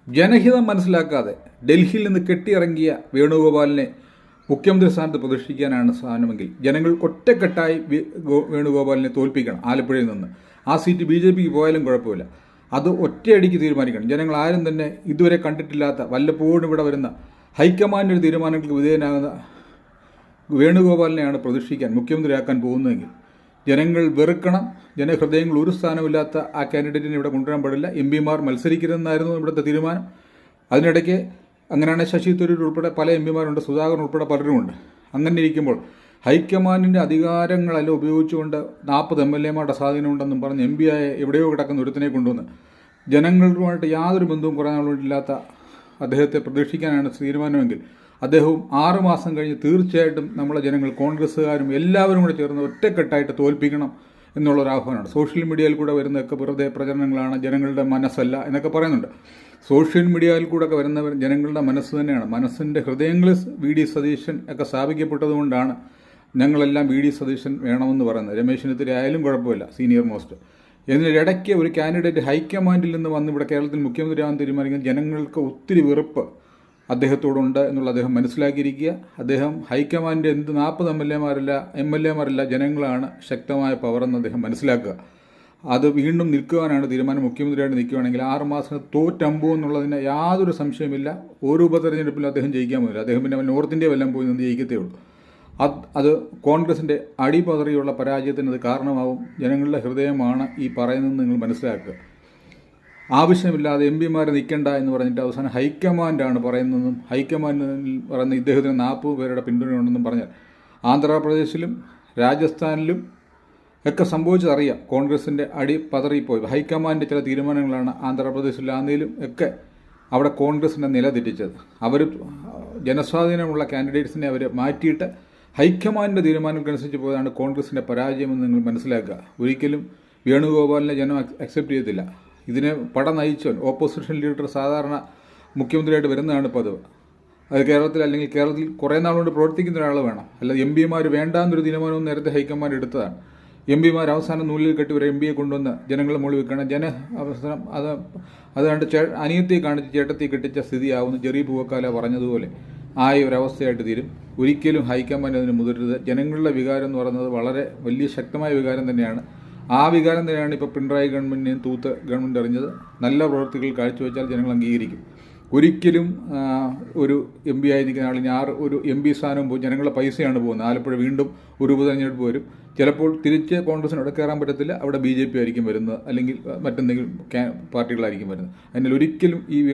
ജനഹിതം മനസ്സിലാക്കാതെ ഡൽഹിയിൽ നിന്ന് കെട്ടിയിറങ്ങിയ വേണുഗോപാലിനെ മുഖ്യമന്ത്രി സ്ഥാനത്ത് പ്രതിഷ്ഠിക്കാനാണ് സാധനമെങ്കിൽ ജനങ്ങൾ ഒറ്റക്കെട്ടായി വേണുഗോപാലിനെ തോൽപ്പിക്കണം. ആലപ്പുഴയിൽ നിന്ന് ആ സീറ്റ് BJPക്ക് പോയാലും കുഴപ്പമില്ല. അത് ഒറ്റയടിക്ക് തീരുമാനിക്കണം. ജനങ്ങൾ ആരും തന്നെ ഇതുവരെ കണ്ടിട്ടില്ലാത്ത, വല്ലപ്പോഴും ഇവിടെ വരുന്ന ഹൈക്കമാൻഡ് തീരുമാനങ്ങൾക്ക് വിധേയനാകുന്ന വേണുഗോപാലിനെയാണ് പ്രതിഷ്ഠിക്കാൻ, മുഖ്യമന്ത്രിയാക്കാൻ പോകുന്നതെങ്കിൽ ജനങ്ങൾ വെറുക്കണം. ജനഹൃദയങ്ങൾ ഒരു സ്ഥാനമില്ലാത്ത ആ കാൻഡിഡേറ്റിനെ ഇവിടെ കൊണ്ടുവരാൻ പാടില്ല. MPമാർ മത്സരിക്കരുതെന്നായിരുന്നു ഇവിടുത്തെ തീരുമാനം. അതിനിടയ്ക്ക് അങ്ങനെയാണ് ശശി തരൂർ ഉൾപ്പെടെ പല MPമാരുണ്ട്, സുധാകരൻ ഉൾപ്പെടെ പലരുമുണ്ട്. അങ്ങനെ ഇരിക്കുമ്പോൾ ഹൈക്കമാൻഡിൻ്റെ അധികാരങ്ങളെല്ലാം ഉപയോഗിച്ചുകൊണ്ട് 40 MLAമാരുടെ സ്വാധീനമുണ്ടെന്നും പറഞ്ഞ് MP ആയ എവിടെയോ കിടക്കുന്ന ഒരുത്തിനെ കൊണ്ടുവന്ന് ജനങ്ങളുമായിട്ട് യാതൊരു ബന്ധവും കുറയാനില്ലാത്ത അദ്ദേഹത്തെ പ്രതീക്ഷിക്കാനാണ് തീരുമാനമെങ്കിൽ അദ്ദേഹവും 6 മാസം കഴിഞ്ഞ് തീർച്ചയായിട്ടും നമ്മളെ ജനങ്ങൾ, കോൺഗ്രസ്സുകാരും എല്ലാവരും കൂടെ ചേർന്ന് ഒറ്റക്കെട്ടായിട്ട് തോൽപ്പിക്കണം എന്നുള്ളൊരാഹ്വാനമാണ്. സോഷ്യൽ മീഡിയയിൽ കൂടെ വരുന്നതൊക്കെ വെറുതെ പ്രചരണങ്ങളാണ്, ജനങ്ങളുടെ മനസ്സല്ല എന്നൊക്കെ പറയുന്നുണ്ട്. സോഷ്യൽ മീഡിയയിൽ കൂടെ ഒക്കെ വരുന്നവർ ജനങ്ങളുടെ മനസ്സ് തന്നെയാണ്. മനസ്സിൻ്റെ ഹൃദയങ്ങളിൽ VD സതീശൻ ഒക്കെ സ്ഥാപിക്കപ്പെട്ടതുകൊണ്ടാണ് ഞങ്ങളെല്ലാം VD സതീശൻ വേണമെന്ന് പറയുന്നത്. രമേശ് ചെന്നിത്തല ആയാലും കുഴപ്പമില്ല, സീനിയർ മോസ്റ്റ്. ഇതിനിടയ്ക്ക് ഒരു കാൻഡിഡേറ്റ് ഹൈക്കമാൻഡിൽ നിന്ന് വന്ന് ഇവിടെ കേരളത്തിൽ മുഖ്യമന്ത്രിയാകാൻ തീരുമാനിക്കുന്ന ജനങ്ങൾക്ക് ഒത്തിരി വെറുപ്പ് അദ്ദേഹത്തോടുണ്ട് എന്നുള്ള അദ്ദേഹം മനസ്സിലാക്കിയിരിക്കുക. അദ്ദേഹം ഹൈക്കമാൻഡ് 40 MLAമാരല്ല ജനങ്ങളാണ് ശക്തമായ പവറെന്ന് അദ്ദേഹം മനസ്സിലാക്കുക. അത് വീണ്ടും നിൽക്കുവാനാണ് തീരുമാനം. മുഖ്യമന്ത്രിയായിട്ട് നിൽക്കുകയാണെങ്കിൽ 6 മാസം തോറ്റമ്പോ എന്നുള്ളതിന് യാതൊരു സംശയമില്ല. ഓരോ ഉപതെരഞ്ഞെടുപ്പിലും അദ്ദേഹം ജയിക്കാൻ പോകില്ല. അദ്ദേഹം പിന്നെ നോർത്ത് ഇന്ത്യ വല്ലതും പോയി നിന്ന് ജയിക്കത്തേ ഉള്ളൂ. അത് കോൺഗ്രസിൻ്റെ അടിപതറിയുള്ള പരാജയത്തിന് അത് കാരണമാവും. ജനങ്ങളുടെ ഹൃദയമാണ് ഈ പറയുന്നതെന്ന് നിങ്ങൾ മനസ്സിലാക്കുക. ആവശ്യമില്ലാതെ MPമാരെ നിൽക്കണ്ട എന്ന് പറഞ്ഞിട്ട് അവസാനം ഹൈക്കമാൻഡാണ് പറയുന്നതെന്നും ഹൈക്കമാൻഡിൽ പറയുന്ന ഇദ്ദേഹത്തിന് 40 പേരുടെ പിന്തുണയുണ്ടെന്നും പറഞ്ഞാൽ ആന്ധ്രാപ്രദേശിലും രാജസ്ഥാനിലും ഒക്കെ സംഭവിച്ചതറിയാം. കോൺഗ്രസിൻ്റെ അടി പതറിപ്പോയി. ഹൈക്കമാൻഡ് ചില തീരുമാനങ്ങളാണ് ആന്ധ്രാപ്രദേശിലാന്നേലും ഒക്കെ അവിടെ കോൺഗ്രസിൻ്റെ നില തെറ്റിച്ചത്. അവർ ജനസ്വാധീനമുള്ള കാൻഡിഡേറ്റ്സിനെ അവർ മാറ്റിയിട്ട് ഹൈക്കമാൻഡിൻ്റെ തീരുമാനങ്ങൾക്കനുസരിച്ച് പോയതാണ് കോൺഗ്രസിൻ്റെ പരാജയമെന്ന് നിങ്ങൾ മനസ്സിലാക്കുക. ഒരിക്കലും വേണുഗോപാലിനെ ജനം അക്സെപ്റ്റ് ചെയ്തില്ല. ഇതിനെ നയിച്ചവൻ ഓപ്പോസിഷൻ ലീഡർ സാധാരണ മുഖ്യമന്ത്രിയായിട്ട് വരുന്നതാണ് പതിവ്. അത് അല്ലെങ്കിൽ കേരളത്തിൽ കുറേ നാളുകൊണ്ട് പ്രവർത്തിക്കുന്ന ഒരാൾ വേണം. അല്ലാതെ MPമാർ വേണ്ടാന്നൊരു തീരുമാനവും നേരത്തെ ഹൈക്കമാൻഡ് എടുത്തതാണ്. MPമാർ അവസാനം നൂലിൽ കെട്ടി ഒരു MPയെ കൊണ്ടുവന്ന് ജനങ്ങളെ മുകളിൽ വെക്കണം. അവസരം അത് കണ്ട് അനിയത്തെ കാണിച്ച് ചേട്ടത്തി കെട്ടിച്ച സ്ഥിതിയാവുന്ന ചെറിയ പൂവക്കാല പറഞ്ഞതുപോലെ ആയ ഒരവസ്ഥയായിട്ട് തീരും. ഒരിക്കലും ഹൈക്കമാൻഡ് അതിന് മുതിരരുത്. ജനങ്ങളുടെ വികാരം എന്ന് പറയുന്നത് വളരെ വലിയ ശക്തമായ വികാരം തന്നെയാണ്. ആ വികാരം തന്നെയാണ് ഇപ്പോൾ പിണറായി ഗവൺമെൻറ്റിനെയും തൂത്ത് ഗവൺമെൻറ് അറിഞ്ഞത്. നല്ല പ്രവൃത്തികൾ കാഴ്ചവെച്ചാൽ ജനങ്ങൾ അംഗീകരിക്കും. ഒരിക്കലും ഒരു MP ആയി നിൽക്കുന്ന ആളിന് ഒരു MP സ്ഥാനവും പോയി ജനങ്ങളുടെ പൈസയാണ് പോകുന്നത്. ആലപ്പുഴ വീണ്ടും ഒരു ഉപതെരഞ്ഞെടുപ്പ് വരും. ചിലപ്പോൾ തിരിച്ച് കോൺഗ്രസിനോട് കയറാൻ പറ്റത്തില്ല. അവിടെ BJP ആയിരിക്കും വരുന്നത്, അല്ലെങ്കിൽ മറ്റെന്തെങ്കിലും പാർട്ടികളായിരിക്കും വരുന്നത്. അതിനാൽ ഒരിക്കലും ഈ